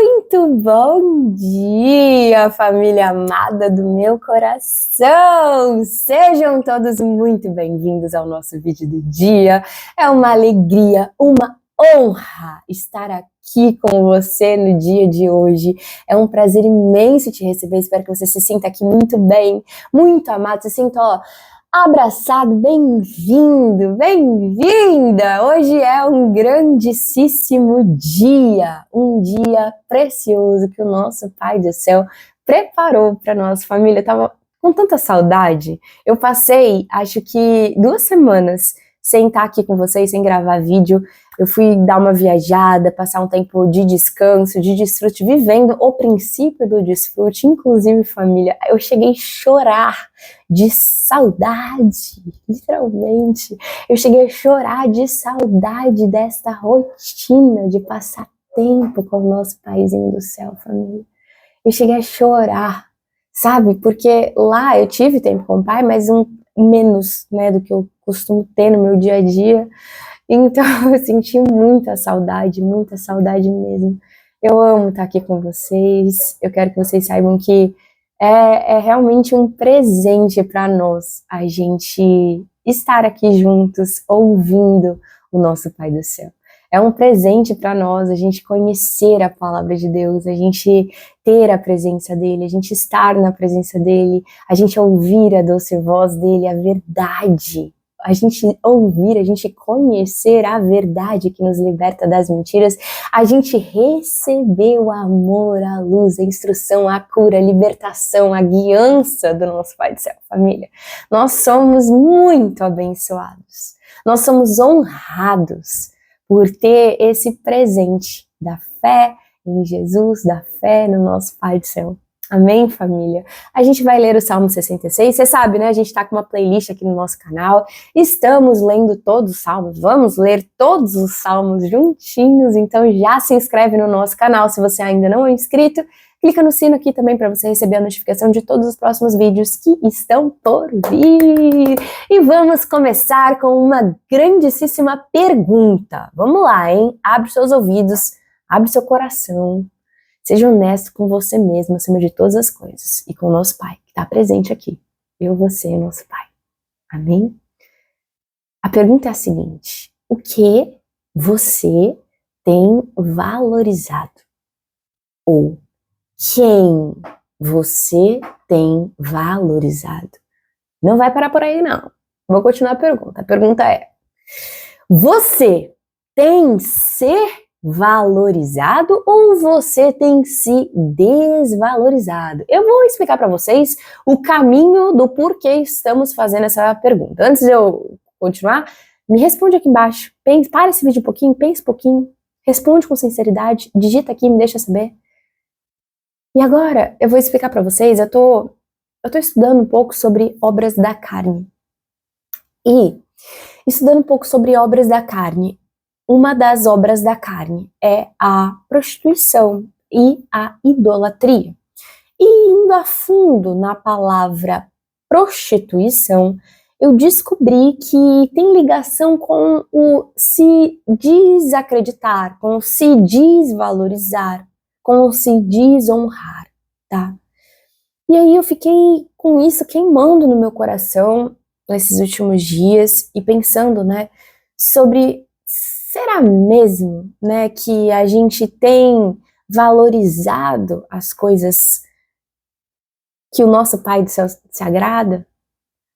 Muito bom dia, família amada do meu coração! Sejam todos muito bem-vindos ao nosso vídeo do dia. É uma alegria, uma honra estar aqui com você no dia de hoje. É um prazer imenso te receber. Espero que você se sinta aqui muito bem, muito amado. Se sinta, abraçado, bem-vindo, bem-vinda! Hoje é um grandíssimo dia, um dia precioso que o nosso Pai do Céu preparou para nossa família. Eu tava com tanta saudade. Eu passei, acho que 2 semanas sem estar aqui com vocês, sem gravar vídeo. Eu fui dar uma viajada, passar um tempo de descanso, de desfrute, vivendo o princípio do desfrute, inclusive família. Eu cheguei a chorar de saudade, literalmente. Eu cheguei a chorar de saudade desta rotina de passar tempo com o nosso Paizinho do céu, família. Eu cheguei a chorar, sabe? Porque lá eu tive tempo com o Pai, mas menos, né, do que eu costumo ter no meu dia a dia. Então eu senti muita saudade mesmo. Eu amo estar aqui com vocês. Eu quero que vocês saibam que é realmente um presente para nós a gente estar aqui juntos, ouvindo o nosso Pai do Céu. É um presente para nós a gente conhecer a palavra de Deus, a gente ter a presença dele, a gente estar na presença dele, a gente ouvir a doce voz dele, a verdade. A gente ouvir, a gente conhecer a verdade que nos liberta das mentiras, a gente receber o amor, a luz, a instrução, a cura, a libertação, a guiança do nosso Pai do Céu, família. Nós somos muito abençoados, nós somos honrados por ter esse presente da fé em Jesus, da fé no nosso Pai do Céu. Amém, família? A gente vai ler o Salmo 66, você sabe, né? A gente tá com uma playlist aqui no nosso canal, estamos lendo todos os salmos, vamos ler todos os salmos juntinhos, então já se inscreve no nosso canal se você ainda não é inscrito, clica no sino aqui também para você receber a notificação de todos os próximos vídeos que estão por vir. E vamos começar com uma grandíssima pergunta. Vamos lá, hein? Abre seus ouvidos, abre seu coração. Seja honesto com você mesmo, acima de todas as coisas, e com o nosso Pai, que está presente aqui. Eu, você e nosso Pai. Amém? A pergunta é a seguinte: o que você tem valorizado? Ou quem você tem valorizado? Não vai parar por aí, não. Vou continuar a pergunta. A pergunta é: você tem ser valorizado ou você tem se desvalorizado? Eu vou explicar para vocês o caminho do porquê estamos fazendo essa pergunta. Antes de eu continuar, me responde aqui embaixo. Para esse vídeo um pouquinho, pense um pouquinho, responde com sinceridade, digita aqui, me deixa saber. E agora eu vou explicar para vocês, eu tô estudando um pouco sobre obras da carne. E estudando um pouco sobre obras da carne, uma das obras da carne é a prostituição e a idolatria. E indo a fundo na palavra prostituição, eu descobri que tem ligação com o se desacreditar, com o se desvalorizar, com o se desonrar, tá? E aí eu fiquei com isso queimando no meu coração nesses últimos dias e pensando, né, sobre será mesmo, né, que a gente tem valorizado as coisas que o nosso Pai do Céu se agrada?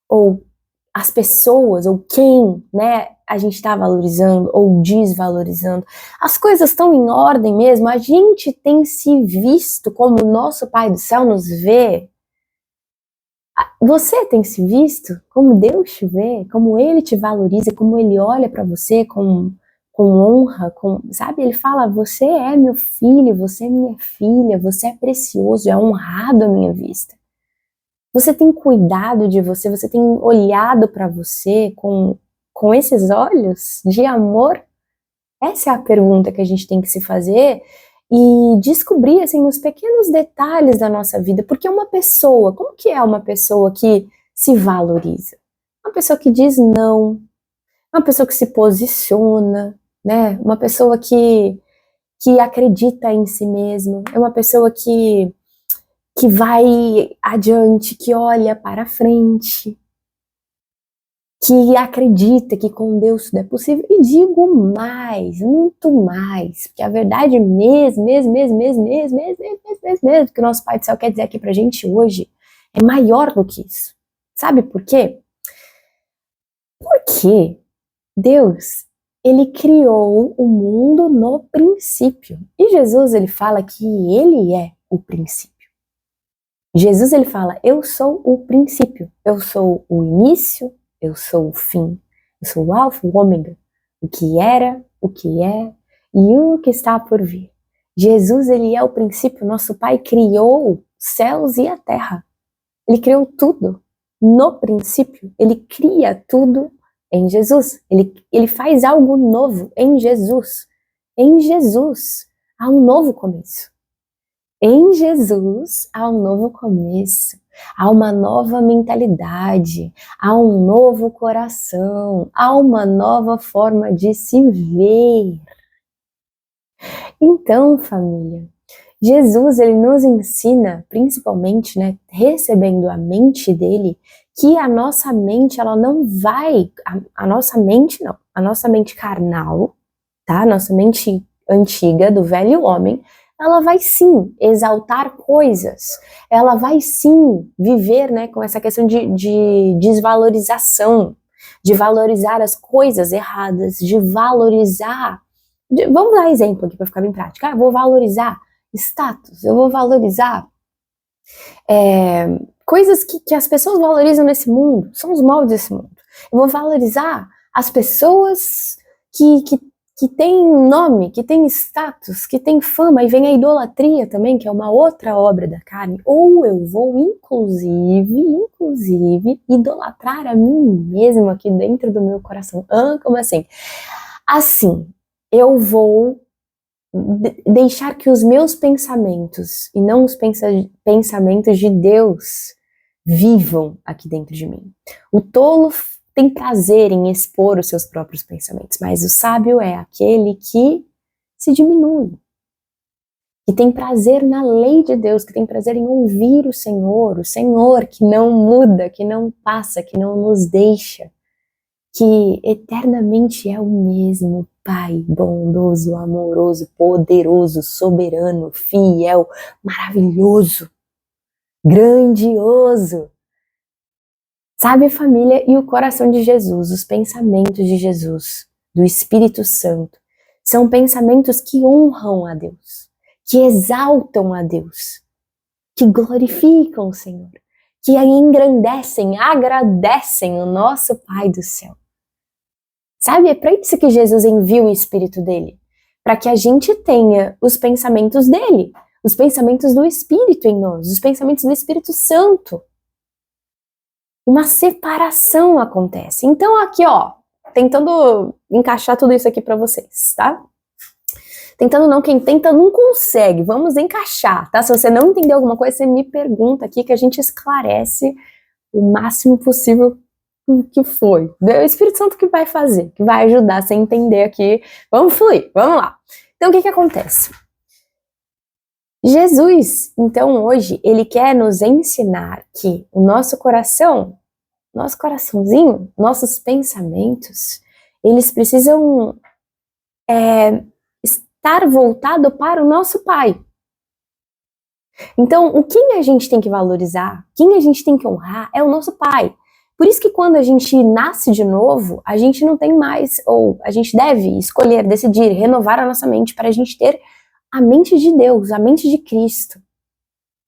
Ou as pessoas, ou quem, né, a gente está valorizando ou desvalorizando? As coisas estão em ordem mesmo? A gente tem se visto como o nosso Pai do Céu nos vê? Você tem se visto como Deus te vê? Como Ele te valoriza? Como Ele olha para você com honra, sabe? Ele fala: você é meu filho, você é minha filha, você é precioso, é honrado à minha vista. Você tem cuidado de você, você tem olhado para você com esses olhos de amor? Essa é a pergunta que a gente tem que se fazer e descobrir, assim, os pequenos detalhes da nossa vida. Porque uma pessoa, como que é uma pessoa que se valoriza? Uma pessoa que diz não, uma pessoa que se posiciona, né? Uma pessoa que que acredita em si mesmo, é uma pessoa que vai adiante, que olha para frente, que acredita que com Deus tudo é possível. E digo mais, muito mais, porque a verdade mesmo, que o nosso Pai do Céu quer dizer aqui pra gente hoje, é maior do que isso. Sabe por quê? Porque Deus, ele criou o mundo no princípio. E Jesus, ele fala que ele é o princípio. Jesus, ele fala, eu sou o princípio, eu sou o início, eu sou o fim, eu sou o alfa, o ômega, o que era, o que é e o que está por vir. Jesus, ele é o princípio, nosso Pai criou os céus e a terra. Ele criou tudo no princípio, ele cria tudo em Jesus. Ele faz algo novo em Jesus. Em Jesus há um novo começo. Em Jesus há um novo começo, há uma nova mentalidade, há um novo coração, há uma nova forma de se ver. Então, família, Jesus, ele nos ensina, principalmente, né, recebendo a mente dele, que a nossa mente, ela não vai, a nossa mente não, a nossa mente carnal, tá, a nossa mente antiga, do velho homem, ela vai sim exaltar coisas, ela vai sim viver, né, com essa questão de desvalorização, de valorizar as coisas erradas, de valorizar, vamos dar exemplo aqui para ficar bem prático, eu vou valorizar status, eu vou valorizar coisas que as pessoas valorizam nesse mundo, são os moldes desse mundo, eu vou valorizar as pessoas que tem nome, que tem status, que tem fama, e vem a idolatria também, que é uma outra obra da carne, ou eu vou inclusive, idolatrar a mim mesmo aqui dentro do meu coração. Como assim? Assim, eu vou deixar que os meus pensamentos, e não os pensamentos de Deus, vivam aqui dentro de mim. O tolo tem prazer em expor os seus próprios pensamentos, mas o sábio é aquele que se diminui, que tem prazer na lei de Deus, que tem prazer em ouvir o Senhor que não muda, que não passa, que não nos deixa, que eternamente é o mesmo Pai bondoso, amoroso, poderoso, soberano, fiel, maravilhoso, grandioso. Sabe, família, e o coração de Jesus, os pensamentos de Jesus, do Espírito Santo, são pensamentos que honram a Deus, que exaltam a Deus, que glorificam o Senhor, que engrandecem, agradecem o nosso Pai do céu. Sabe, é para isso que Jesus envia o Espírito dele, para que a gente tenha os pensamentos dele, os pensamentos do Espírito em nós, os pensamentos do Espírito Santo. Uma separação acontece. Então aqui, ó, tentando encaixar tudo isso aqui para vocês, tá? Tentando não, quem tenta não consegue, vamos encaixar, tá? Se você não entendeu alguma coisa, você me pergunta aqui que a gente esclarece o máximo possível o que foi. O Espírito Santo que vai fazer, que vai ajudar você a entender aqui. Vamos fluir, vamos lá. Então o que acontece? Jesus, então hoje, ele quer nos ensinar que o nosso coração, nosso coraçãozinho, nossos pensamentos, eles precisam estar voltado para o nosso Pai. Então, quem a gente tem que valorizar, quem a gente tem que honrar é o nosso Pai. Por isso que quando a gente nasce de novo, a gente não tem mais, ou a gente deve escolher, decidir, renovar a nossa mente para a gente ter a mente de Deus, a mente de Cristo,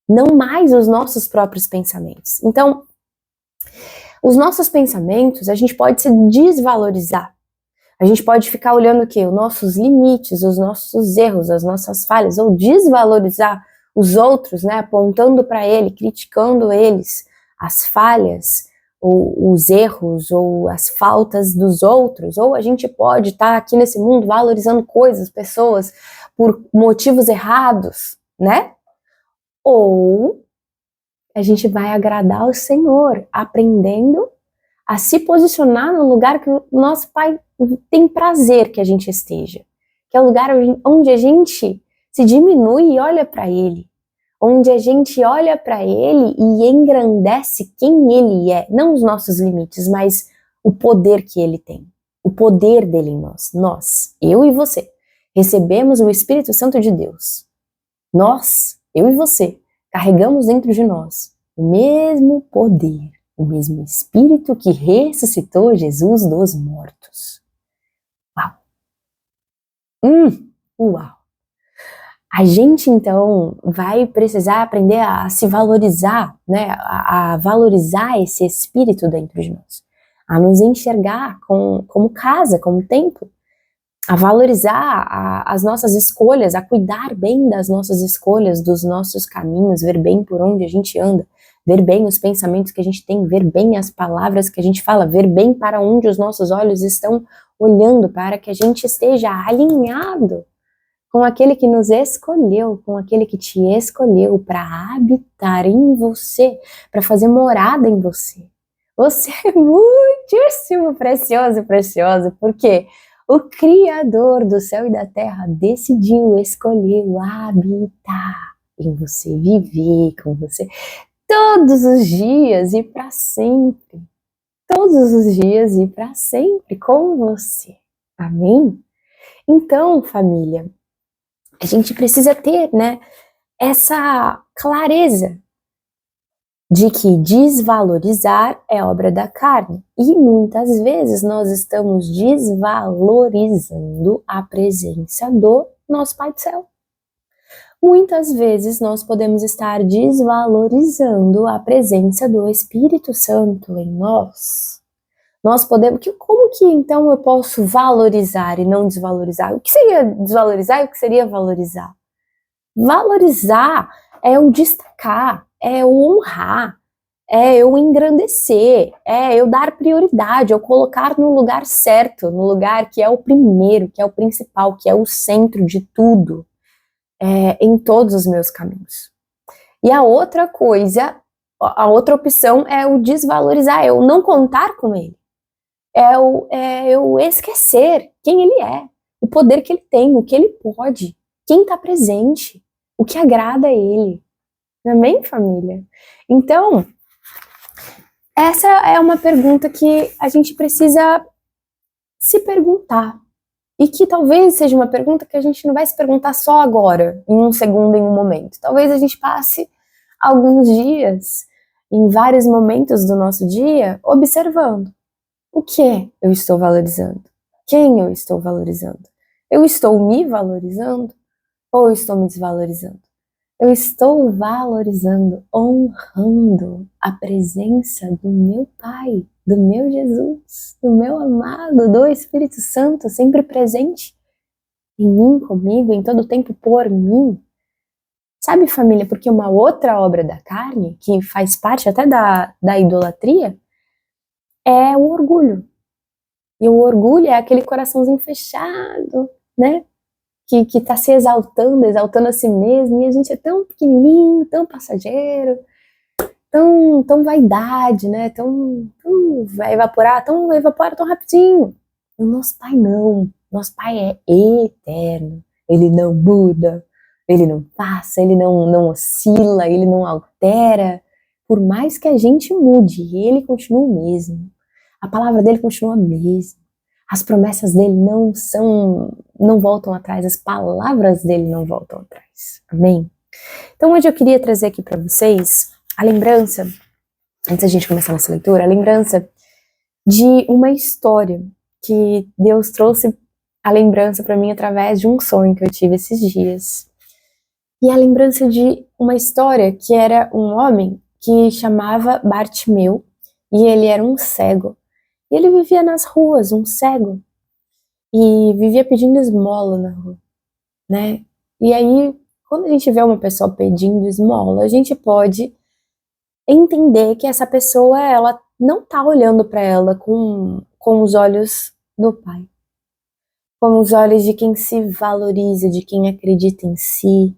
não mais os nossos próprios pensamentos. Então, os nossos pensamentos, a gente pode se desvalorizar. A gente pode ficar olhando o quê? Os nossos limites, os nossos erros, as nossas falhas, ou desvalorizar os outros, né? Apontando para ele, criticando eles, as falhas, ou os erros, ou as faltas dos outros. Ou a gente pode estar aqui nesse mundo valorizando coisas, pessoas, por motivos errados, né? Ou a gente vai agradar ao Senhor, aprendendo a se posicionar no lugar que o nosso Pai tem prazer que a gente esteja, que é o lugar onde a gente se diminui e olha para Ele, onde a gente olha para Ele e engrandece quem Ele é, não os nossos limites, mas o poder que Ele tem, o poder dele em nós. Nós, eu e você, recebemos o Espírito Santo de Deus. Nós, eu e você, carregamos dentro de nós o mesmo poder, o mesmo Espírito que ressuscitou Jesus dos mortos. Uau! Uau! A gente, então, vai precisar aprender a se valorizar, né? A valorizar esse Espírito dentro de nós, a nos enxergar como casa, como templo, a valorizar as nossas escolhas, a cuidar bem das nossas escolhas, dos nossos caminhos, ver bem por onde a gente anda, ver bem os pensamentos que a gente tem, ver bem as palavras que a gente fala, ver bem para onde os nossos olhos estão olhando, para que a gente esteja alinhado com aquele que nos escolheu, com aquele que te escolheu para habitar em você, para fazer morada em você. Você é muitíssimo precioso, preciosa, porque o Criador do céu e da terra decidiu, escolheu habitar em você, viver com você todos os dias e para sempre. Todos os dias e para sempre com você. Amém? Então, família, a gente precisa ter, né, essa clareza de que desvalorizar é obra da carne. E muitas vezes nós estamos desvalorizando a presença do nosso Pai do Céu. Muitas vezes nós podemos estar desvalorizando a presença do Espírito Santo em nós. Nós podemos... Como que então eu posso valorizar e não desvalorizar? O que seria desvalorizar e o que seria valorizar? Valorizar é o destacar, é o honrar, é eu engrandecer, é eu dar prioridade, eu colocar no lugar certo, no lugar que é o primeiro, que é o principal, que é o centro de tudo, em todos os meus caminhos. E a outra coisa, a outra opção é o desvalorizar, é eu não contar com ele, é eu esquecer quem ele é, o poder que ele tem, o que ele pode, quem está presente, o que agrada a ele. Amém, família? Então, essa é uma pergunta que a gente precisa se perguntar. E que talvez seja uma pergunta que a gente não vai se perguntar só agora, em um segundo, em um momento. Talvez a gente passe alguns dias, em vários momentos do nosso dia, observando. O que eu estou valorizando? Quem eu estou valorizando? Eu estou me valorizando ou eu estou me desvalorizando? Eu estou valorizando, honrando a presença do meu Pai, do meu Jesus, do meu amado, do Espírito Santo, sempre presente em mim, comigo, em todo o tempo por mim. Sabe, família, porque uma outra obra da carne, que faz parte até da idolatria, é o orgulho. E o orgulho é aquele coraçãozinho fechado, né? Que tá se exaltando a si mesmo, e a gente é tão pequenininho, tão passageiro, tão vaidade, né? Tão vai evaporar, evapora tão rapidinho. E o nosso Pai não. Nosso Pai é eterno. Ele não muda, ele não passa, ele não oscila, ele não altera. Por mais que a gente mude, ele continua o mesmo. A palavra dele continua a mesma. As promessas dele não voltam atrás, as palavras dele não voltam atrás. Amém? Então hoje eu queria trazer aqui para vocês a lembrança, antes da gente começar nossa leitura, a lembrança de uma história que Deus trouxe a lembrança para mim através de um sonho que eu tive esses dias. E a lembrança de uma história que era um homem que chamava Bartimeu, e ele era um cego. E ele vivia nas ruas, um cego, e vivia pedindo esmola na rua, né? E aí, quando a gente vê uma pessoa pedindo esmola, a gente pode entender que essa pessoa, ela não tá olhando para ela com os olhos do Pai, com os olhos de quem se valoriza, de quem acredita em si,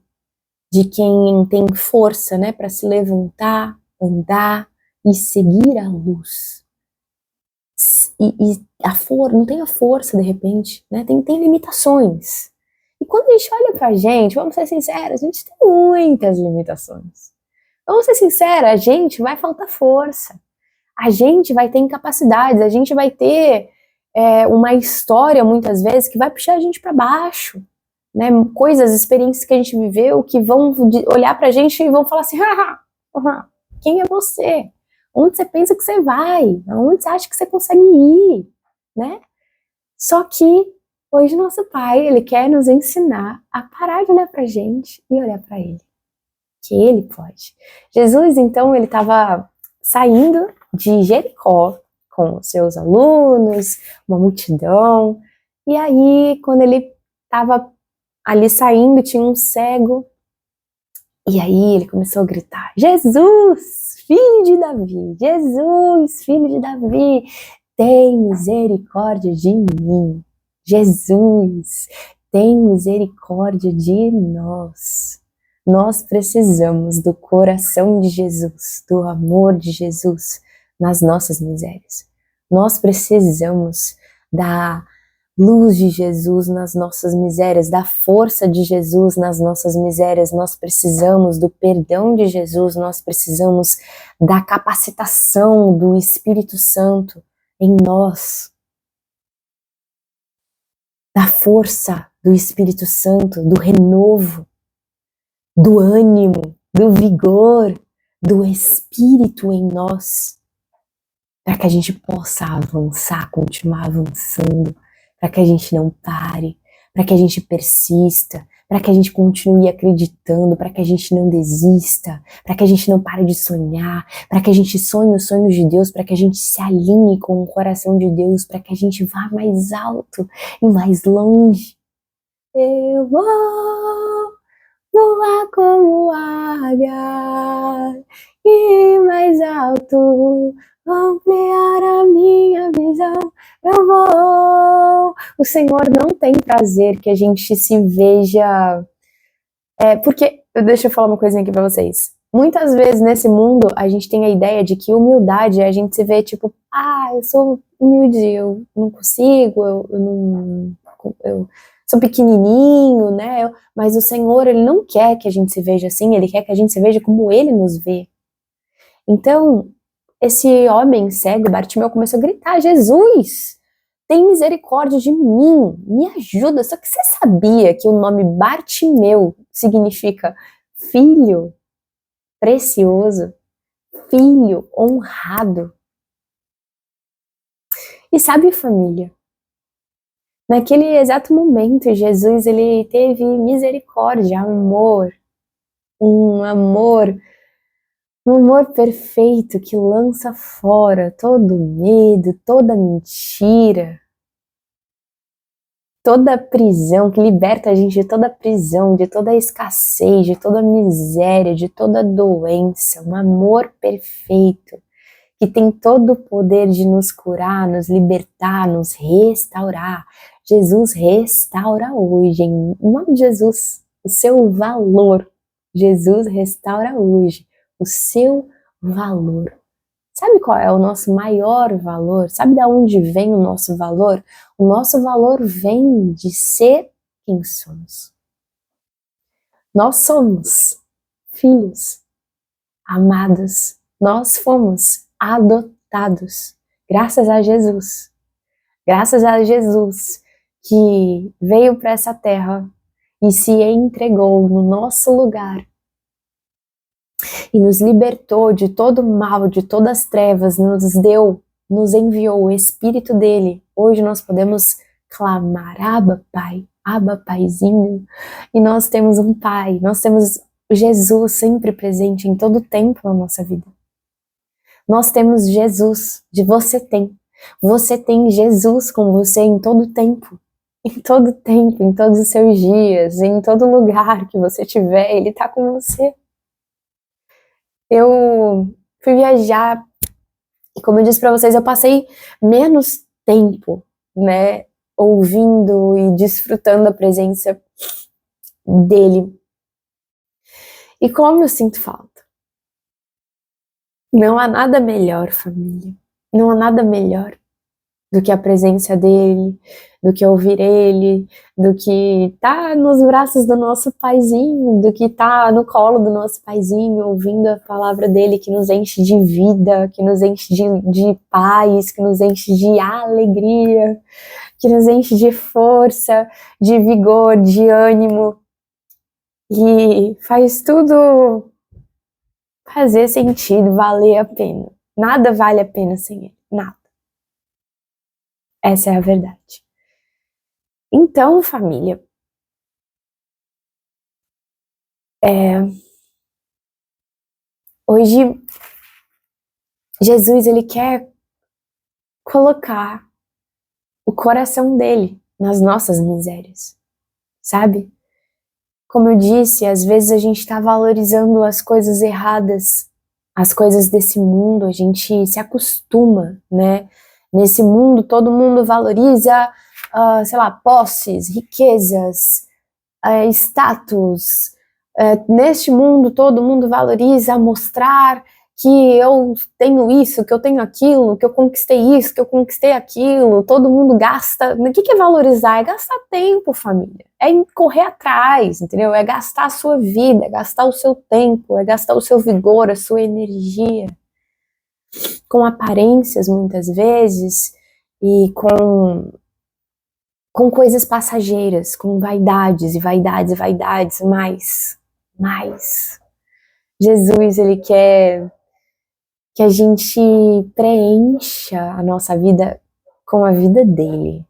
de quem tem força, né, para se levantar, andar e seguir a luz. E não tem a força de repente, né? Tem limitações, quando a gente olha pra gente, vamos ser sinceros, a gente tem muitas limitações. Vamos ser sinceros, a gente vai faltar força. A gente vai ter incapacidades, a gente vai ter uma história, muitas vezes, que vai puxar a gente para baixo. Né? Coisas, experiências que a gente viveu, que vão olhar pra gente e vão falar assim, quem é você? Onde você pensa que você vai? Aonde você acha que você consegue ir? Né? Só que hoje nosso Pai, Ele quer nos ensinar a parar de olhar pra gente e olhar para Ele. Que Ele pode. Jesus, então, Ele estava saindo de Jericó com seus alunos, uma multidão, e aí, quando Ele estava ali saindo, tinha um cego, e aí ele começou a gritar, Jesus, filho de Davi, Jesus, filho de Davi, tem misericórdia de mim. Jesus, tem misericórdia de nós. Nós precisamos do coração de Jesus, do amor de Jesus nas nossas misérias. Nós precisamos da luz de Jesus nas nossas misérias, da força de Jesus nas nossas misérias. Nós precisamos do perdão de Jesus, nós precisamos da capacitação do Espírito Santo em nós, da força do Espírito Santo, do renovo, do ânimo, do vigor, do Espírito em nós, para que a gente possa avançar, continuar avançando, para que a gente não pare, para que a gente persista, para que a gente continue acreditando, para que a gente não desista, para que a gente não pare de sonhar, para que a gente sonhe os sonhos de Deus, para que a gente se alinhe com o coração de Deus, para que a gente vá mais alto e mais longe. Eu vou voar como águia e mais alto, ampliar a minha visão, eu vou. O Senhor não tem prazer que a gente se veja... porque, deixa eu falar uma coisinha aqui pra vocês. Muitas vezes nesse mundo a gente tem a ideia de que humildade é a gente se vê tipo, eu sou humilde, eu não consigo, eu sou pequenininho, né? Mas o Senhor, Ele não quer que a gente se veja assim, Ele quer que a gente se veja como Ele nos vê. Então, esse homem cego, Bartimeu, começou a gritar, Jesus, tem misericórdia de mim, me ajuda. Só que você sabia que o nome Bartimeu significa filho precioso, filho honrado? E sabe, família, naquele exato momento, Jesus, ele teve misericórdia, amor, um amor perfeito que lança fora todo medo, toda mentira, toda prisão, que liberta a gente de toda prisão, de toda escassez, de toda miséria, de toda doença, um amor perfeito que tem todo o poder de nos curar, nos libertar, nos restaurar. Jesus restaura hoje, em nome de Jesus, o seu valor. Jesus restaura hoje o seu valor. Sabe qual é o nosso maior valor? Sabe de onde vem o nosso valor? O nosso valor vem de ser quem somos. Nós somos filhos amados. Nós fomos adotados, graças a Jesus. Graças a Jesus que veio para essa terra e se entregou no nosso lugar e nos libertou de todo mal, de todas as trevas, nos enviou o Espírito dele. Hoje nós podemos clamar, Abba, Pai, Abba, Paizinho. E nós temos um Pai, nós temos Jesus sempre presente em todo o tempo na nossa vida. Nós temos Jesus, você tem. Você tem Jesus com você em todo o tempo. Em todo o tempo, em todos os seus dias, em todo lugar que você estiver, Ele está com você. Eu fui viajar e, como eu disse para vocês, eu passei menos tempo, né, ouvindo e desfrutando da presença dele. E como eu sinto falta. Não há nada melhor, família. Não há nada melhor do que a presença dele, do que ouvir ele, do que tá nos braços do nosso paizinho, do que tá no colo do nosso paizinho, ouvindo a palavra dele que nos enche de vida, que nos enche de paz, que nos enche de alegria, que nos enche de força, de vigor, de ânimo, e faz tudo fazer sentido, valer a pena. Nada vale a pena sem ele, nada. Essa é a verdade. Então, família, hoje Jesus ele quer colocar o coração dele nas nossas misérias, sabe? Como eu disse, às vezes a gente está valorizando as coisas erradas, as coisas desse mundo, a gente se acostuma, né? Nesse mundo todo mundo valoriza, sei lá, posses, riquezas, status. Neste mundo todo mundo valoriza mostrar que eu tenho isso, que eu tenho aquilo, que eu conquistei isso, que eu conquistei aquilo. Todo mundo gasta. O que é valorizar? É gastar tempo, família. É correr atrás, entendeu? É gastar a sua vida, é gastar o seu tempo, é gastar o seu vigor, a sua energia. Com aparências, muitas vezes, e com coisas passageiras, com vaidades e vaidades e vaidades, mais. Jesus, ele quer que a gente preencha a nossa vida com a vida dele.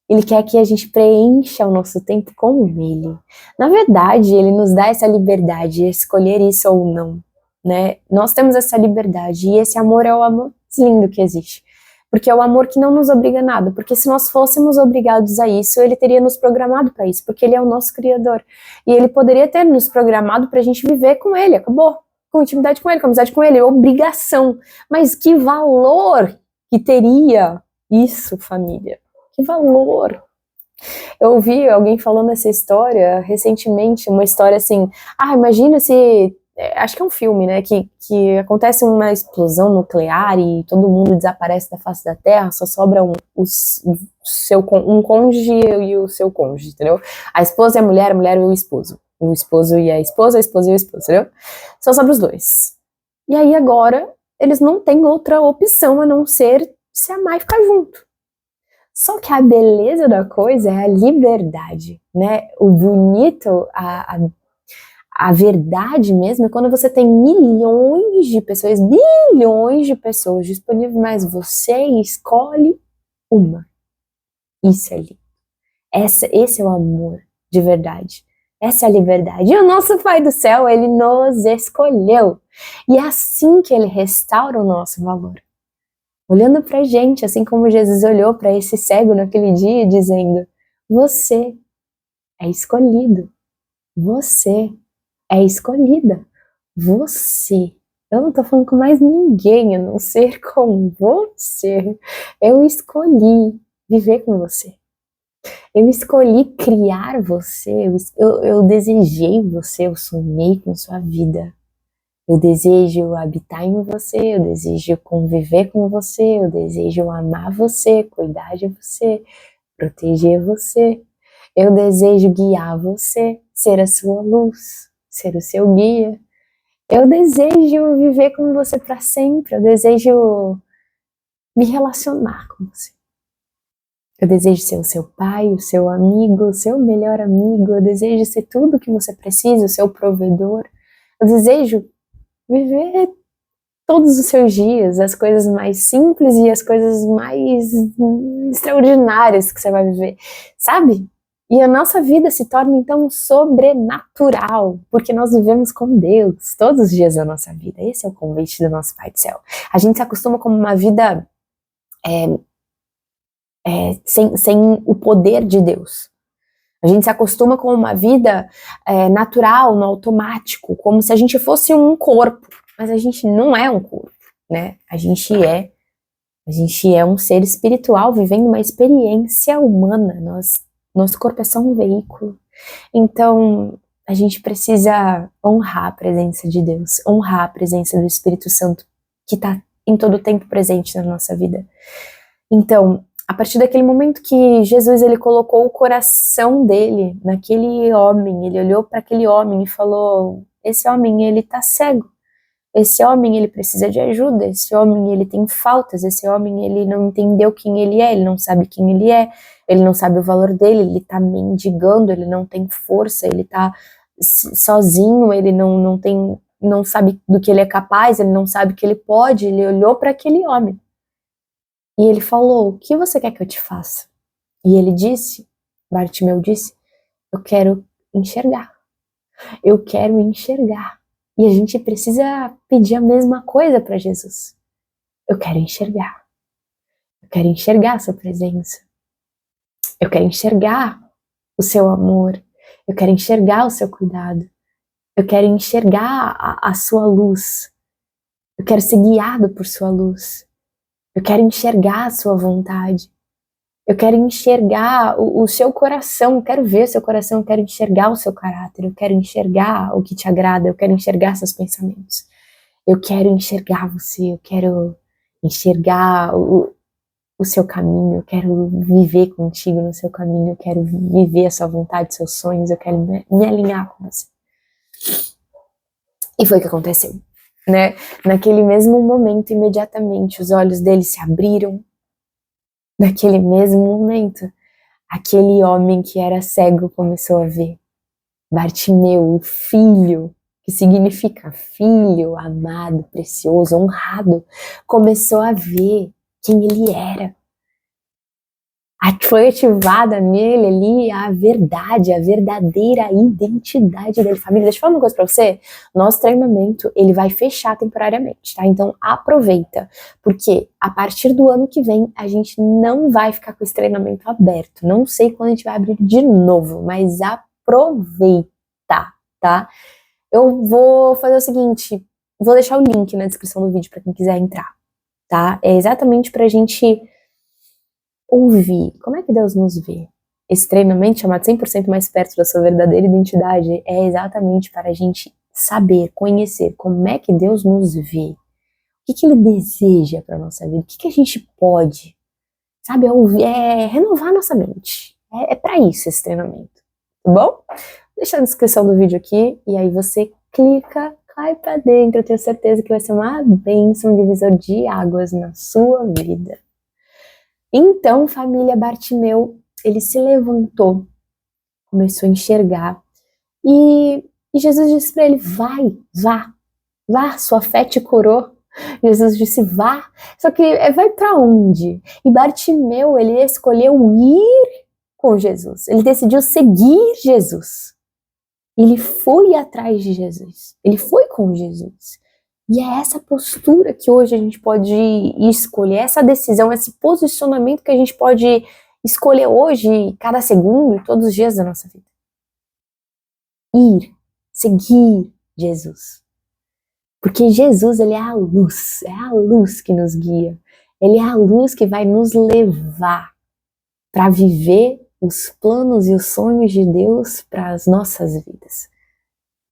Ele quer que a gente preencha o nosso tempo com ele. Na verdade, ele nos dá essa liberdade de escolher isso ou não, né? Nós temos essa liberdade e esse amor é o amor mais lindo que existe. Porque é o amor que não nos obriga a nada. Porque se nós fôssemos obrigados a isso, ele teria nos programado para isso. Porque ele é o nosso Criador. E ele poderia ter nos programado para a gente viver com ele. Acabou. Com intimidade com ele, com amizade com ele. É obrigação. Mas que valor que teria isso, família? Que valor! Eu ouvi alguém falando essa história recentemente, uma história assim, imagina se, acho que é um filme, né, que acontece uma explosão nuclear e todo mundo desaparece da face da Terra, só sobra um cônjuge e o seu cônjuge, entendeu? A esposa e a mulher e o esposo e a esposa e o esposo, entendeu? Só sobra os dois. E aí agora, eles não têm outra opção a não ser se amar e ficar junto. Só que a beleza da coisa é a liberdade, né? O bonito, a verdade mesmo é quando você tem milhões de pessoas, bilhões de pessoas disponíveis, mas você escolhe uma. Isso é lindo. Esse é o amor de verdade. Essa é a liberdade. E o nosso Pai do Céu, ele nos escolheu. E é assim que ele restaura o nosso valor. Olhando pra gente, assim como Jesus olhou para esse cego naquele dia, dizendo: você é escolhido, você é escolhida, você. Eu não tô falando com mais ninguém a não ser com você. Eu escolhi viver com você. Eu escolhi criar você, eu desejei você, eu sonhei com sua vida. Eu desejo habitar em você, eu desejo conviver com você, eu desejo amar você, cuidar de você, proteger você. Eu desejo guiar você, ser a sua luz, ser o seu guia. Eu desejo viver com você para sempre, eu desejo me relacionar com você. Eu desejo ser o seu pai, o seu amigo, o seu melhor amigo, eu desejo ser tudo o que você precisa, o seu provedor. Eu desejo viver todos os seus dias, as coisas mais simples e as coisas mais extraordinárias que você vai viver, sabe? E a nossa vida se torna então sobrenatural, porque nós vivemos com Deus todos os dias da nossa vida. Esse é o convite do nosso Pai do Céu. A gente se acostuma com uma vida sem o poder de Deus. A gente se acostuma com uma vida natural, no automático, como se a gente fosse um corpo. Mas a gente não é um corpo, né? A gente é um ser espiritual vivendo uma experiência humana. Nosso corpo é só um veículo. Então, a gente precisa honrar a presença de Deus, honrar a presença do Espírito Santo, que está em todo tempo presente na nossa vida. Então, a partir daquele momento que Jesus ele colocou o coração dele naquele homem, ele olhou para aquele homem e falou: esse homem ele tá cego, esse homem ele precisa de ajuda, esse homem ele tem faltas, esse homem ele não entendeu quem ele é, ele não sabe quem ele é, ele não sabe o valor dele, ele tá mendigando, ele não tem força, ele tá sozinho, ele não sabe do que ele é capaz, ele não sabe o que ele pode. Ele olhou para aquele homem e ele falou: o que você quer que eu te faça? E ele disse, Bartimeu disse: eu quero enxergar, eu quero enxergar. E a gente precisa pedir a mesma coisa para Jesus. Eu quero enxergar a sua presença, eu quero enxergar o seu amor, eu quero enxergar o seu cuidado, eu quero enxergar a sua luz, eu quero ser guiado por sua luz, eu quero enxergar a sua vontade, eu quero enxergar o seu coração, eu quero ver seu coração, eu quero enxergar o seu caráter, eu quero enxergar o que te agrada, eu quero enxergar seus pensamentos, eu quero enxergar você, eu quero enxergar o seu caminho, eu quero viver contigo no seu caminho, eu quero viver a sua vontade, seus sonhos, eu quero me alinhar com você. E foi o que aconteceu, né? Naquele mesmo momento, imediatamente, os olhos dele se abriram. Naquele mesmo momento, aquele homem que era cego começou a ver. Bartimeu, o filho, que significa filho, amado, precioso, honrado, começou a ver quem ele era. Foi ativada nele ali a verdade, a verdadeira identidade dele. Família, deixa eu falar uma coisa pra você. Nosso treinamento, ele vai fechar temporariamente, tá? Então aproveita, porque a partir do ano que vem, a gente não vai ficar com esse treinamento aberto. Não sei quando a gente vai abrir de novo, mas aproveita, tá? Eu vou fazer o seguinte, vou deixar o link na descrição do vídeo pra quem quiser entrar, tá? É exatamente pra gente ouvir como é que Deus nos vê. Esse treinamento chamado 100% mais perto da sua verdadeira identidade é exatamente para a gente saber, conhecer como é que Deus nos vê, o que Ele deseja para a nossa vida, o que a gente pode, sabe, ouvir, renovar a nossa mente. É para isso esse treinamento, tá bom? Vou deixar na descrição do vídeo aqui e aí você clica, cai para dentro. Eu tenho certeza que vai ser uma bênção, um divisor de águas na sua vida. Então, família, Bartimeu, ele se levantou, começou a enxergar, e Jesus disse para ele: vá, sua fé te curou. Jesus disse: vá, só que vai para onde? E Bartimeu, ele escolheu ir com Jesus, ele decidiu seguir Jesus, ele foi atrás de Jesus, ele foi com Jesus. E é essa postura que hoje a gente pode escolher, essa decisão, esse posicionamento que a gente pode escolher hoje, cada segundo e todos os dias da nossa vida. Ir, seguir Jesus. Porque Jesus, ele é a luz que nos guia. Ele é a luz que vai nos levar para viver os planos e os sonhos de Deus para as nossas vidas.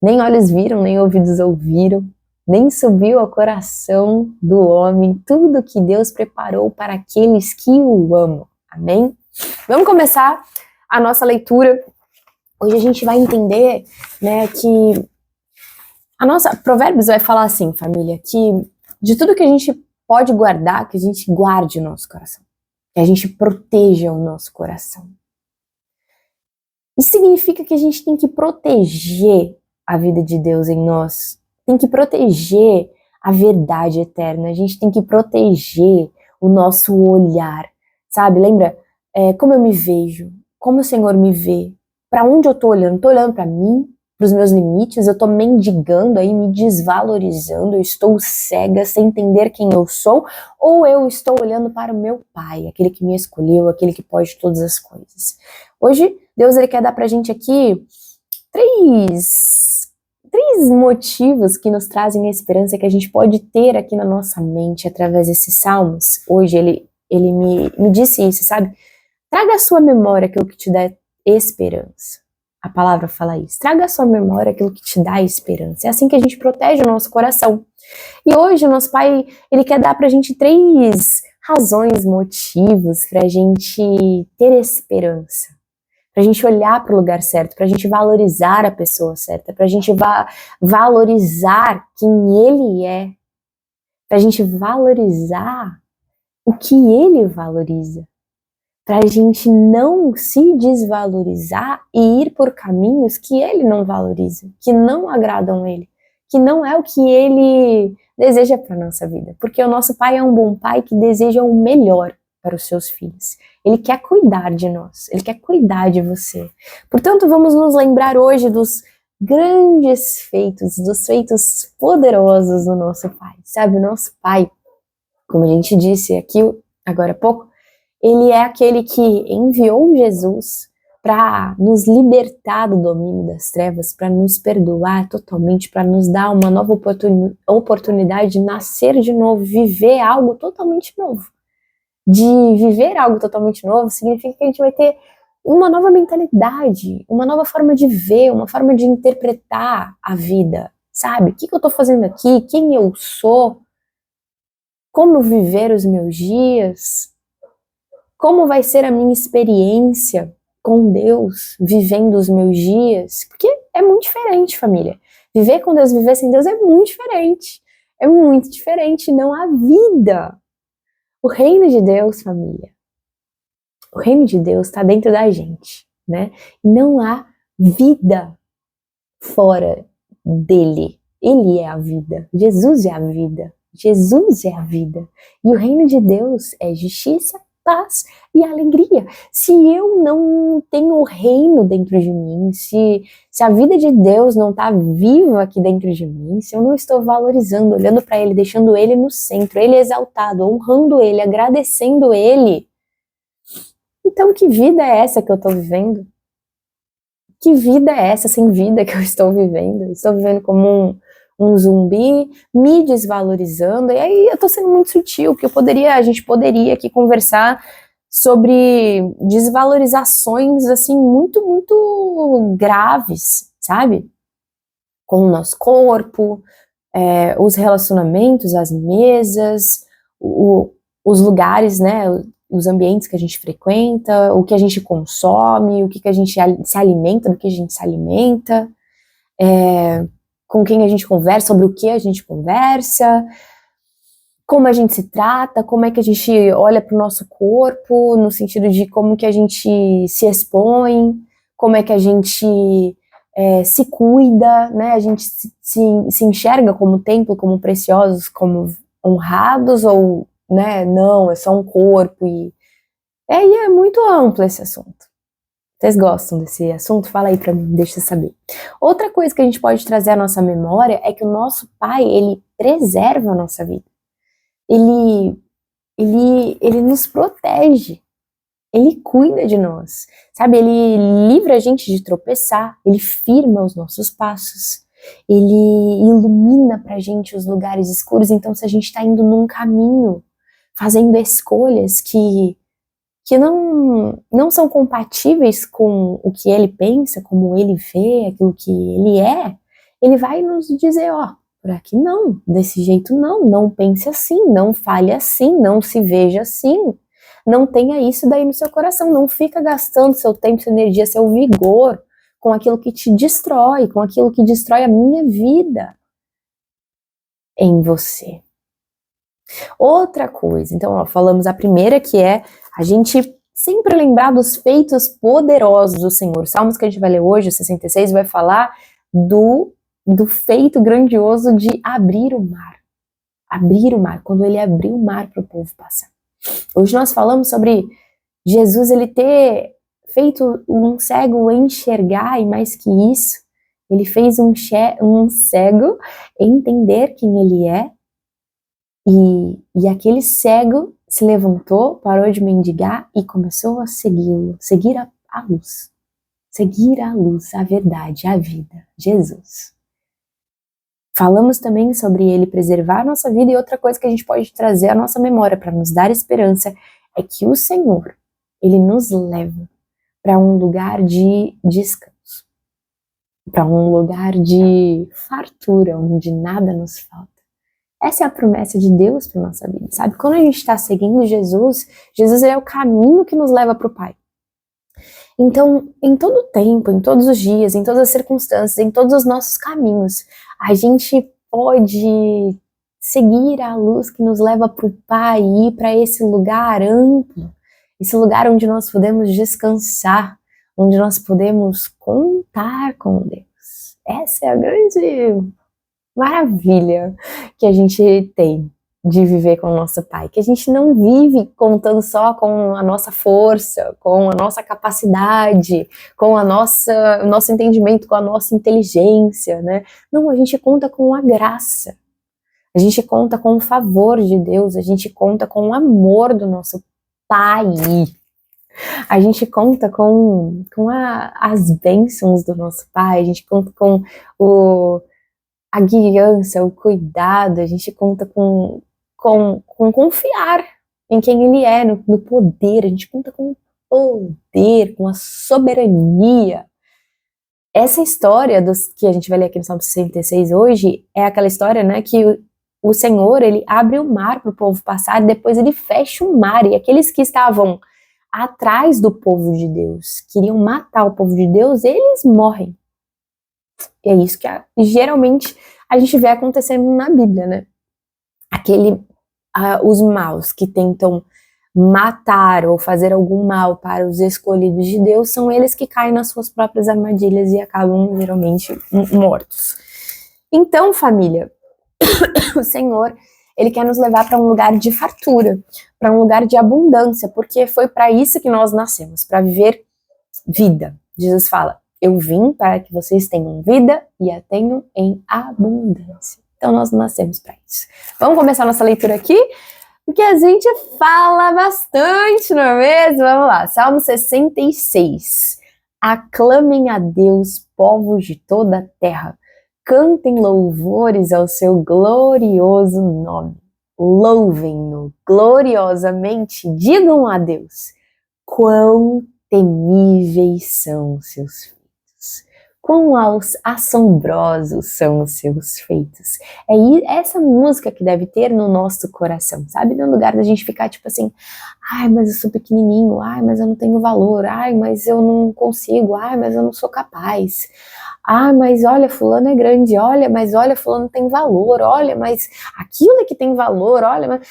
Nem olhos viram, nem ouvidos ouviram, nem subiu ao coração do homem tudo que Deus preparou para aqueles que o amam. Amém? Vamos começar a nossa leitura. Hoje a gente vai entender, né, que a nossa Provérbios vai falar assim, família, que de tudo que a gente pode guardar, que a gente guarde o nosso coração, que a gente proteja o nosso coração. Isso significa que a gente tem que proteger a vida de Deus em nós, tem que proteger a verdade eterna, a gente tem que proteger o nosso olhar, sabe? Lembra como eu me vejo, como o Senhor me vê, para onde eu tô olhando? Tô olhando para mim, para os meus limites, eu tô mendigando aí, me desvalorizando, eu estou cega sem entender quem eu sou, ou eu estou olhando para o meu Pai, aquele que me escolheu, aquele que pode todas as coisas. Hoje, Deus ele quer dar pra gente aqui três motivos que nos trazem a esperança que a gente pode ter aqui na nossa mente através desses salmos. Hoje ele me disse isso, sabe? Traga à sua memória aquilo que te dá esperança. A palavra fala isso. Traga à sua memória aquilo que te dá esperança. É assim que a gente protege o nosso coração. E hoje o nosso Pai, ele quer dar pra gente 3 razões, motivos para a gente ter esperança, para a gente olhar para o lugar certo, para a gente valorizar a pessoa certa, para a gente valorizar quem ele é, para a gente valorizar o que ele valoriza, para a gente não se desvalorizar e ir por caminhos que ele não valoriza, que não agradam ele, que não é o que ele deseja para a nossa vida. Porque o nosso pai é um bom pai que deseja o melhor para os seus filhos. Ele quer cuidar de nós, ele quer cuidar de você. Portanto, vamos nos lembrar hoje dos grandes feitos, dos feitos poderosos do nosso pai. Sabe, o nosso pai, como a gente disse aqui agora há pouco, ele é aquele que enviou Jesus para nos libertar do domínio das trevas, para nos perdoar totalmente, para nos dar uma nova oportunidade de nascer de novo, viver algo totalmente novo. De viver algo totalmente novo significa que a gente vai ter uma nova mentalidade, uma nova forma de ver, uma forma de interpretar a vida, sabe? O que eu estou fazendo aqui? Quem eu sou? Como viver os meus dias? Como vai ser a minha experiência com Deus, vivendo os meus dias? Porque é muito diferente, família. Viver com Deus, viver sem Deus é muito diferente. É muito diferente, não há vida. O reino de Deus, família, o reino de Deus está dentro da gente, né? E não há vida fora dele. Ele é a vida. Jesus é a vida. Jesus é a vida. E o reino de Deus é justiça, paz e alegria. Se eu não tenho o reino dentro de mim, se a vida de Deus não está viva aqui dentro de mim, se eu não estou valorizando, olhando para ele, deixando ele no centro, ele exaltado, honrando ele, agradecendo ele, então que vida é essa que eu estou vivendo? Que vida é essa sem vida que eu estou vivendo? Estou vivendo como um zumbi, me desvalorizando, e aí eu tô sendo muito sutil, porque a gente poderia aqui conversar sobre desvalorizações, assim, muito, muito graves, sabe? Com o nosso corpo, os relacionamentos, as mesas, os lugares, né, os ambientes que a gente frequenta, o que a gente consome, o que a gente se alimenta, do que a gente se alimenta, com quem a gente conversa, sobre o que a gente conversa, como a gente se trata, como é que a gente olha para o nosso corpo, no sentido de como que a gente se expõe, como é que a gente se cuida, né? A gente se enxerga como templo, como preciosos, como honrados, ou, né, não, é só um corpo, e é muito amplo esse assunto. Vocês gostam desse assunto? Fala aí pra mim, deixa eu saber. Outra coisa que a gente pode trazer à nossa memória é que o nosso pai, ele preserva a nossa vida. Ele nos protege. Ele cuida de nós. Sabe, ele livra a gente de tropeçar. Ele firma os nossos passos. Ele ilumina pra gente os lugares escuros. Então, se a gente tá indo num caminho, fazendo escolhas que não são compatíveis com o que ele pensa, como ele vê, aquilo que ele é, ele vai nos dizer, ó, por aqui não, desse jeito não pense assim, não fale assim, não se veja assim, não tenha isso daí no seu coração, não fica gastando seu tempo, sua energia, seu vigor com aquilo que te destrói, com aquilo que destrói a minha vida em você. Outra coisa, então, ó, falamos a primeira, que é a gente sempre lembrar dos feitos poderosos do Senhor. Os salmos que a gente vai ler hoje, o 66, vai falar do feito grandioso de abrir o mar. Abrir o mar, quando ele abriu o mar para o povo passar. Hoje nós falamos sobre Jesus, ele ter feito um cego enxergar, e mais que isso, ele fez um cego entender quem ele é, e aquele cego se levantou, parou de mendigar e começou a segui-lo, seguir a luz. Seguir a luz, a verdade, a vida, Jesus. Falamos também sobre ele preservar a nossa vida, e outra coisa que a gente pode trazer à nossa memória para nos dar esperança é que o Senhor, ele nos leva para um lugar de descanso, para um lugar de fartura, onde nada nos falta. Essa é a promessa de Deus para nossa vida, sabe? Quando a gente está seguindo Jesus, Jesus é o caminho que nos leva para o Pai. Então, em todo o tempo, em todos os dias, em todas as circunstâncias, em todos os nossos caminhos, a gente pode seguir a luz que nos leva para o Pai e ir para esse lugar amplo, esse lugar onde nós podemos descansar, onde nós podemos contar com Deus. Essa é a grande maravilha que a gente tem de viver com o nosso Pai, que a gente não vive contando só com a nossa força, com a nossa capacidade, com o nosso entendimento, com a nossa inteligência, né? Não, a gente conta com a graça, a gente conta com o favor de Deus, a gente conta com o amor do nosso Pai, a gente conta com as bênçãos do nosso Pai, a gente conta com a guiança, o cuidado, a gente conta com confiar em quem Ele é, no poder, a gente conta com o poder, com a soberania. Essa história que a gente vai ler aqui no Salmo 66 hoje, é aquela história, né, que o Senhor, Ele abre o mar para o povo passar, e depois Ele fecha o mar, e aqueles que estavam atrás do povo de Deus, queriam matar o povo de Deus, eles morrem. E é isso que geralmente a gente vê acontecendo na Bíblia, né? Os maus que tentam matar ou fazer algum mal para os escolhidos de Deus, são eles que caem nas suas próprias armadilhas e acabam geralmente mortos. Então, família, o Senhor, Ele quer nos levar para um lugar de fartura, para um lugar de abundância, porque foi para isso que nós nascemos, para viver vida. Jesus fala: eu vim para que vocês tenham vida e a tenham em abundância. Então nós nascemos para isso. Vamos começar nossa leitura aqui? Porque a gente fala bastante, não é mesmo? Vamos lá, Salmo 66. Aclamem a Deus, povos de toda a terra. Cantem louvores ao seu glorioso nome. Louvem-no gloriosamente. Digam a Deus: quão temíveis são os seus feitos. Quão assombrosos são os seus feitos. É essa música que deve ter no nosso coração, sabe? No lugar da gente ficar tipo assim: ai, mas eu sou pequenininho, ai, mas eu não tenho valor, ai, mas eu não consigo, ai, mas eu não sou capaz. Ah, mas olha, fulano é grande, olha, mas olha, fulano tem valor, olha, mas aquilo é que tem valor, olha, mas...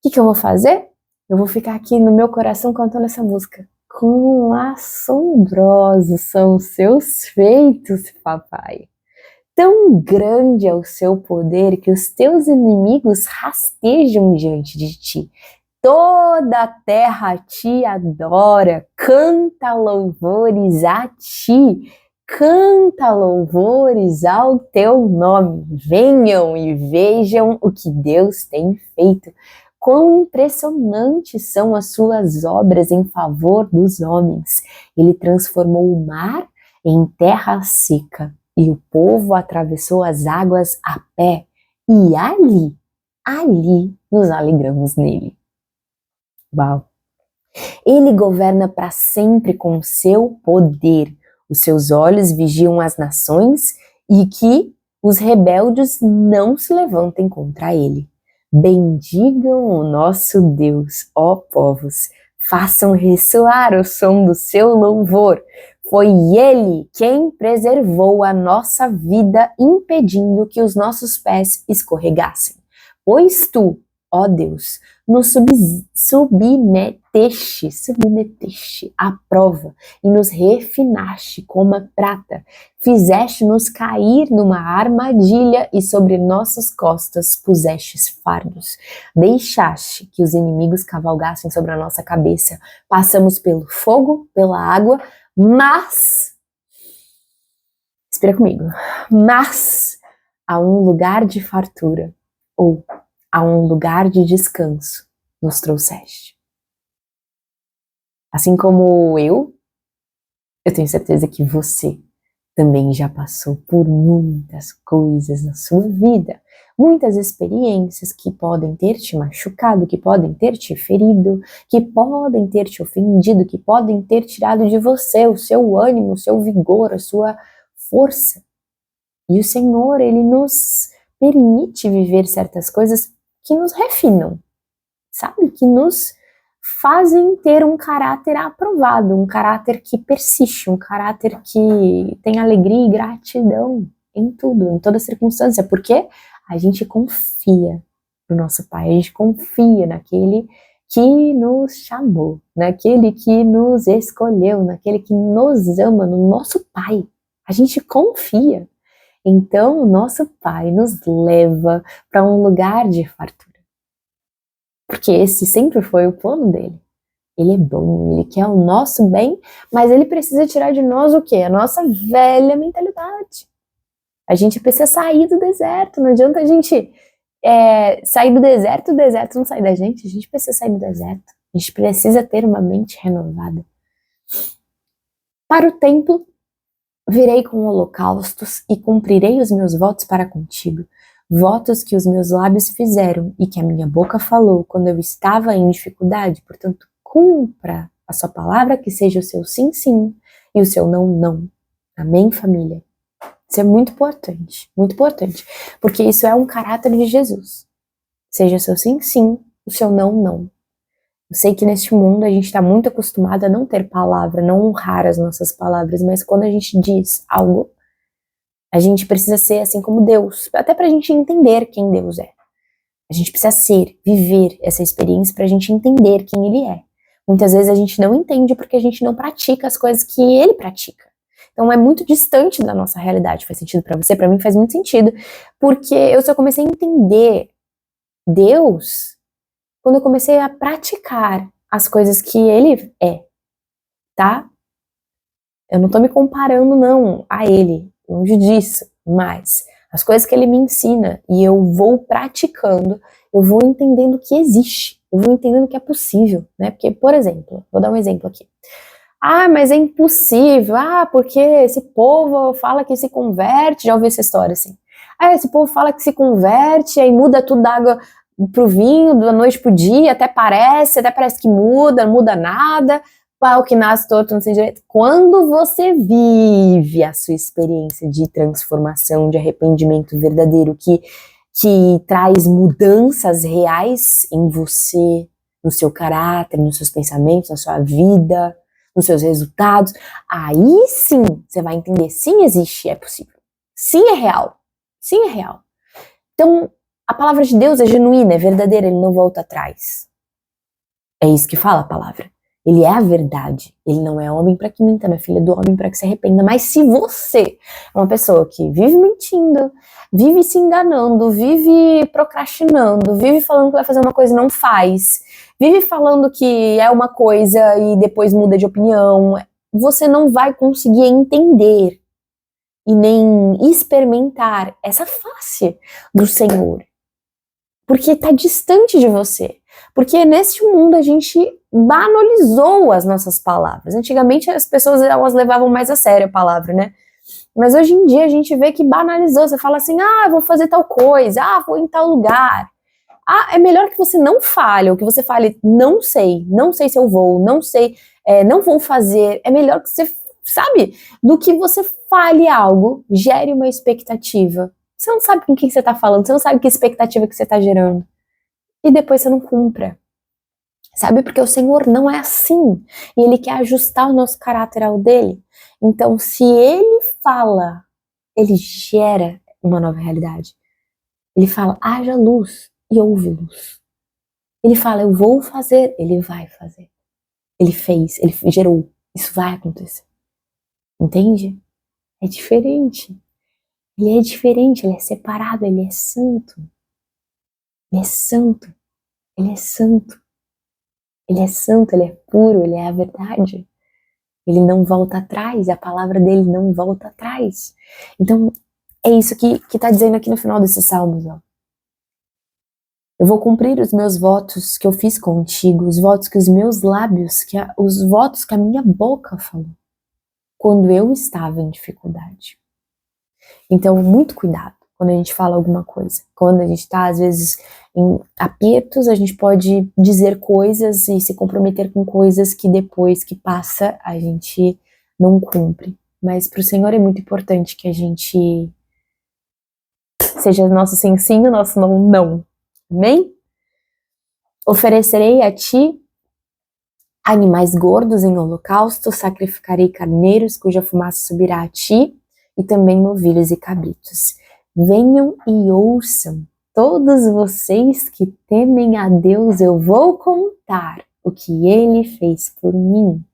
O que eu vou fazer? Eu vou ficar aqui no meu coração cantando essa música. Quão assombrosos são os seus feitos, papai. Tão grande é o seu poder que os teus inimigos rastejam diante de ti. Toda a terra te adora, canta louvores a ti. Canta louvores ao teu nome. Venham e vejam o que Deus tem feito. Quão impressionantes são as suas obras em favor dos homens. Ele transformou o mar em terra seca e o povo atravessou as águas a pé. E ali nos alegramos nele. Uau! Ele governa para sempre com o seu poder. Os seus olhos vigiam as nações e que os rebeldes não se levantem contra ele. Bendigam o nosso Deus, ó povos, façam ressoar o som do seu louvor. Foi Ele quem preservou a nossa vida, impedindo que os nossos pés escorregassem. Pois tu, ó Deus, nos submeteste à prova e nos refinaste como a prata. Fizeste-nos cair numa armadilha e sobre nossas costas pusestes fardos. Deixaste que os inimigos cavalgassem sobre a nossa cabeça. Passamos pelo fogo, pela água, mas... Espera comigo. Mas a um lugar de fartura, ou a um lugar de descanso, nos trouxeste. Assim como eu tenho certeza que você também já passou por muitas coisas na sua vida, muitas experiências que podem ter te machucado, que podem ter te ferido, que podem ter te ofendido, que podem ter tirado de você o seu ânimo, o seu vigor, a sua força. E o Senhor, Ele nos permite viver certas coisas que nos refinam, sabe? Que nos fazem ter um caráter aprovado, um caráter que persiste, um caráter que tem alegria e gratidão em tudo, em toda circunstância, porque a gente confia no nosso Pai, a gente confia naquele que nos chamou, naquele que nos escolheu, naquele que nos ama, no nosso Pai. A gente confia. Então, o nosso Pai nos leva para um lugar de fartura. Porque esse sempre foi o plano dele. Ele é bom, ele quer o nosso bem, mas ele precisa tirar de nós o quê? A nossa velha mentalidade. A gente precisa sair do deserto, não adianta a gente sair do deserto, o deserto não sai da gente, a gente precisa sair do deserto. A gente precisa ter uma mente renovada. Para o templo, virei com holocaustos e cumprirei os meus votos para contigo, votos que os meus lábios fizeram e que a minha boca falou quando eu estava em dificuldade. Portanto, cumpra a sua palavra, que seja o seu sim, sim e o seu não, não. Amém, família? Isso é muito importante, porque isso é um caráter de Jesus. Seja o seu sim, sim, o seu não, não. Eu sei que neste mundo a gente está muito acostumado a não ter palavra, não honrar as nossas palavras, mas quando a gente diz algo, a gente precisa ser assim como Deus, até para a gente entender quem Deus é. A gente precisa ser, viver essa experiência para a gente entender quem Ele é. Muitas vezes a gente não entende porque a gente não pratica as coisas que Ele pratica. Então é muito distante da nossa realidade. Faz sentido para você? Para mim faz muito sentido, porque eu só comecei a entender Deus quando eu comecei a praticar as coisas que Ele é, tá? Eu não tô me comparando não a Ele, longe disso, mas as coisas que Ele me ensina e eu vou praticando, eu vou entendendo que existe, eu vou entendendo que é possível, né? Porque, por exemplo, vou dar um exemplo aqui. Ah, mas é impossível, porque esse povo fala que se converte, já ouvi essa história assim. Esse povo fala que se converte, aí muda tudo da água pro vinho, da noite pro dia, até parece que muda, não muda nada, pau que nasce torto, não sei direito. Quando você vive a sua experiência de transformação, de arrependimento verdadeiro, que traz mudanças reais em você, no seu caráter, nos seus pensamentos, na sua vida, nos seus resultados, aí sim você vai entender, sim existe, é possível, sim é real, sim é real. Então, a palavra de Deus é genuína, é verdadeira, Ele não volta atrás. É isso que fala a palavra. Ele é a verdade. Ele não é homem para que minta, não é filho do homem para que se arrependa. Mas se você é uma pessoa que vive mentindo, vive se enganando, vive procrastinando, vive falando que vai fazer uma coisa e não faz, vive falando que é uma coisa e depois muda de opinião, você não vai conseguir entender e nem experimentar essa face do Senhor. Porque está distante de você. Porque neste mundo a gente banalizou as nossas palavras. Antigamente as pessoas elas levavam mais a sério a palavra, né? Mas hoje em dia a gente vê que banalizou. Você fala assim, vou fazer tal coisa, vou em tal lugar. É melhor que você não fale, ou que você fale, não sei se eu vou, não sei, não vou fazer. É melhor que você, sabe, do que você fale algo, gere uma expectativa. Você não sabe com quem você está falando, você não sabe que expectativa que você está gerando. E depois você não cumpra. Sabe? Porque o Senhor não é assim. E Ele quer ajustar o nosso caráter ao dele. Então, se Ele fala, Ele gera uma nova realidade. Ele fala, haja luz e houve luz. Ele fala, eu vou fazer, Ele vai fazer. Ele fez, Ele gerou. Isso vai acontecer. Entende? É diferente. Ele é diferente, Ele é separado, Ele é santo. Ele é santo. Ele é santo. Ele é santo, Ele é puro, Ele é a verdade. Ele não volta atrás, a palavra dele não volta atrás. Então, é isso que está dizendo aqui no final desses salmos. Ó. Eu vou cumprir os meus votos que eu fiz contigo, os votos que os meus lábios, os votos que a minha boca falou, quando eu estava em dificuldade. Então, muito cuidado quando a gente fala alguma coisa. Quando a gente está, às vezes, em apertos, a gente pode dizer coisas e se comprometer com coisas que depois que passa, a gente não cumpre. Mas para o Senhor é muito importante que a gente seja nosso sim, sim, o nosso não, não. Amém? Oferecerei a ti animais gordos em holocausto, sacrificarei carneiros cuja fumaça subirá a ti, e também novilhos e cabritos. Venham e ouçam, todos vocês que temem a Deus, eu vou contar o que Ele fez por mim.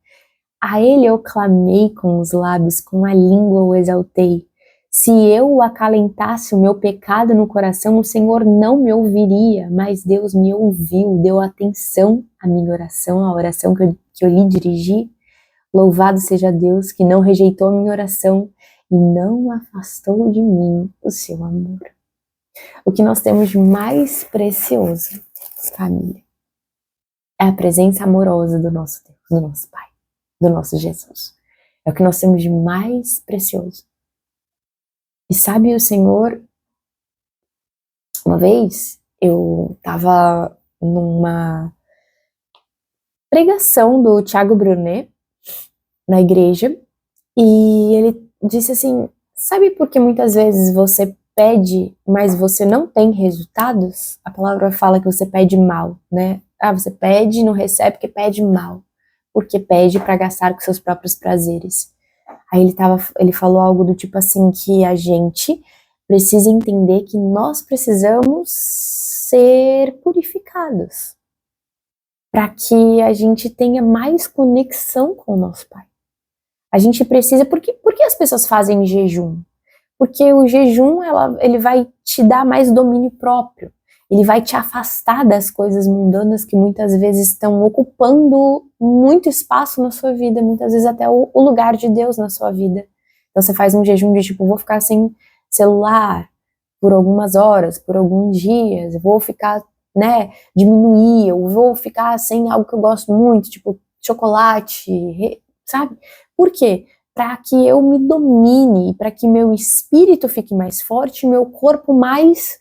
A Ele eu clamei com os lábios, com a língua o exaltei. Se eu acalentasse o meu pecado no coração, o Senhor não me ouviria, mas Deus me ouviu, deu atenção à minha oração, à oração que eu lhe dirigi. Louvado seja Deus que não rejeitou a minha oração e não afastou de mim o seu amor. O que nós temos de mais precioso, família, é a presença amorosa do nosso Deus, do nosso Pai, do nosso Jesus. É o que nós temos de mais precioso. E sabe, o Senhor, uma vez eu estava numa pregação do Thiago Brunet na igreja e ele disse assim, sabe por que muitas vezes você pede, mas você não tem resultados? A palavra fala que você pede mal, né? Você pede e não recebe porque pede mal, porque pede para gastar com seus próprios prazeres. Aí ele falou algo do tipo assim, que a gente precisa entender que nós precisamos ser purificados para que a gente tenha mais conexão com o nosso Pai. A gente precisa, por que as pessoas fazem jejum? Porque o jejum, ele vai te dar mais domínio próprio, ele vai te afastar das coisas mundanas que muitas vezes estão ocupando muito espaço na sua vida, muitas vezes até o lugar de Deus na sua vida. Então você faz um jejum de tipo, vou ficar sem celular por algumas horas, por alguns dias, vou ficar, né, diminuir, eu vou ficar sem algo que eu gosto muito, tipo chocolate, sabe? Por quê? Para que eu me domine, para que meu espírito fique mais forte, meu corpo mais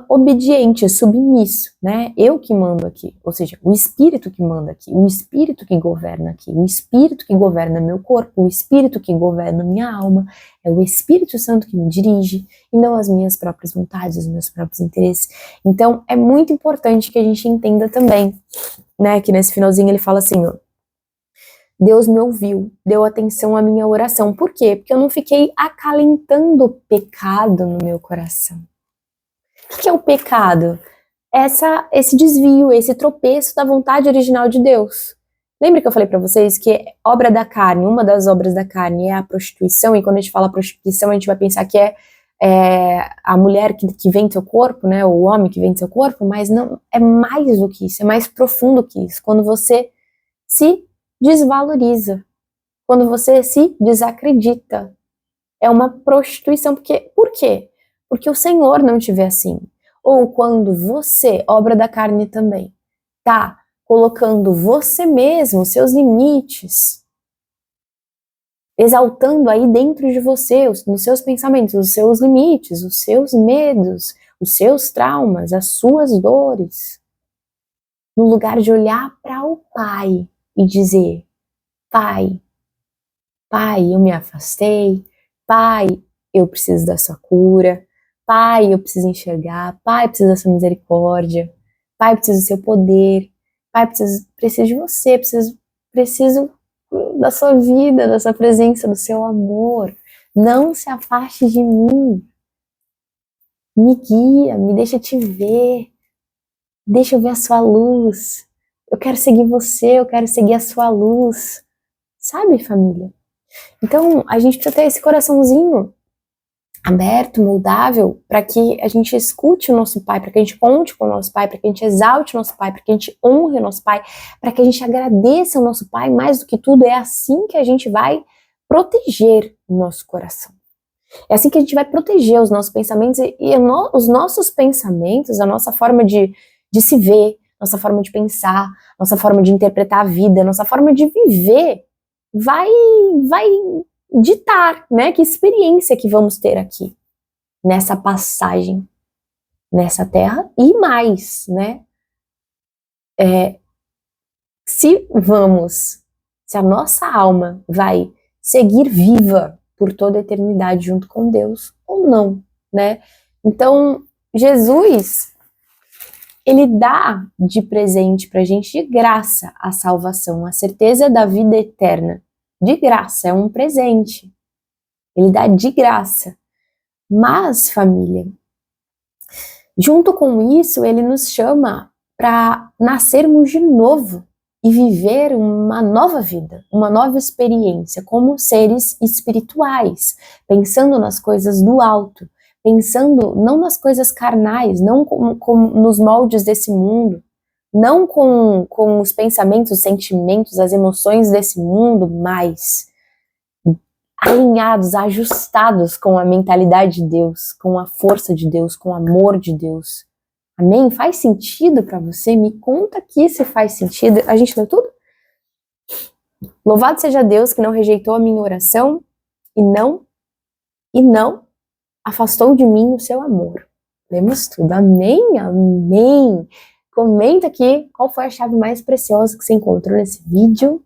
obediente, submisso, né? Eu que mando aqui, ou seja, o espírito que manda aqui, o espírito que governa aqui, o espírito que governa meu corpo, o espírito que governa minha alma, é o Espírito Santo que me dirige e não as minhas próprias vontades, os meus próprios interesses. Então, é muito importante que a gente entenda também, né? Que nesse finalzinho ele fala assim, ó, Deus me ouviu, deu atenção à minha oração. Por quê? Porque eu não fiquei acalentando o pecado no meu coração. O que é o pecado? Esse desvio, esse tropeço da vontade original de Deus. Lembra que eu falei para vocês que obra da carne, uma das obras da carne é a prostituição, e quando a gente fala prostituição, a gente vai pensar que é a mulher que vende seu corpo, né, ou o homem que vende seu corpo, mas não, é mais do que isso, é mais profundo que isso. Quando você se desvaloriza, quando você se desacredita, é uma prostituição. Por quê? Porque o Senhor não te vê assim. Ou quando você, obra da carne também, tá colocando você mesmo, seus limites, exaltando aí dentro de você, nos seus pensamentos, os seus limites, os seus medos, os seus traumas, as suas dores, no lugar de olhar para o Pai e dizer, Pai, eu me afastei, Pai, eu preciso da sua cura, Pai, eu preciso enxergar, Pai, eu preciso da sua misericórdia, Pai, eu preciso do seu poder, Pai, preciso de você, preciso da sua vida, da sua presença, do seu amor. Não se afaste de mim. Me guia, me deixa te ver. Deixa eu ver a sua luz. Eu quero seguir você, eu quero seguir a sua luz. Sabe, família? Então, a gente precisa ter esse coraçãozinho aberto, moldável, para que a gente escute o nosso Pai, para que a gente conte com o nosso Pai, para que a gente exalte o nosso Pai, para que a gente honre o nosso Pai, para que a gente agradeça o nosso Pai. Mais do que tudo, é assim que a gente vai proteger o nosso coração. É assim que a gente vai proteger os nossos pensamentos os nossos pensamentos, a nossa forma de se ver, nossa forma de pensar, nossa forma de interpretar a vida, nossa forma de viver, vai ditar, né, que experiência que vamos ter aqui, nessa passagem, nessa terra, e mais, né, se a nossa alma vai seguir viva por toda a eternidade junto com Deus, ou não, né? Então, Jesus, ele dá de presente pra gente de graça a salvação, a certeza da vida eterna. De graça, é um presente. Ele dá de graça. Mas, família, junto com isso, ele nos chama para nascermos de novo e viver uma nova vida, uma nova experiência como seres espirituais, pensando nas coisas do alto, pensando não nas coisas carnais, não nos moldes desse mundo, não com os pensamentos, os sentimentos, as emoções desse mundo, mas alinhados, ajustados com a mentalidade de Deus, com a força de Deus, com o amor de Deus. Amém? Faz sentido para você? Me conta aqui se faz sentido. A gente leu tudo? Louvado seja Deus que não rejeitou a minha oração e não afastou de mim o seu amor. Lemos tudo. Amém? Amém. Comenta aqui qual foi a chave mais preciosa que você encontrou nesse vídeo.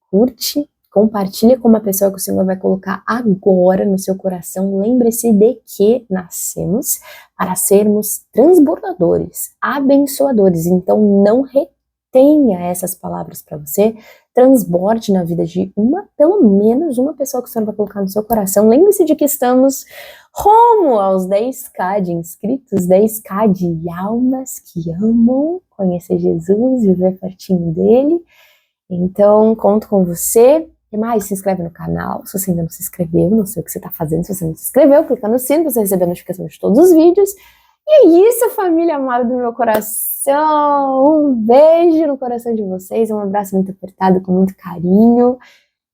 Curte, compartilha com uma pessoa que o Senhor vai colocar agora no seu coração. Lembre-se de que nascemos para sermos transbordadores, abençoadores. Então não retenha essas palavras para você. Transborde na vida de pelo menos uma pessoa que o Senhor vai colocar no seu coração. Lembre-se de que estamos rumo aos 10K de inscritos, 10K de almas que amam conhecer Jesus, viver pertinho dele. Então, conto com você. E mais, se inscreve no canal, se você ainda não se inscreveu, não sei o que você está fazendo, se você não se inscreveu, clica no sino para você receber a notificação de todos os vídeos. E é isso, família amada do meu coração. Um beijo no coração de vocês, um abraço muito apertado, com muito carinho.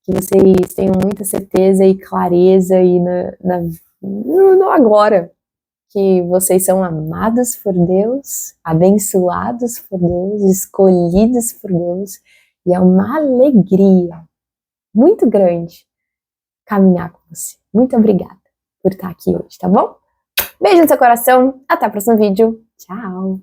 Que vocês tenham muita certeza e clareza aí no agora. Que vocês são amados por Deus, abençoados por Deus, escolhidos por Deus. E é uma alegria muito grande caminhar com você. Muito obrigada por estar aqui hoje, tá bom? Beijo no seu coração, até o próximo vídeo. Tchau!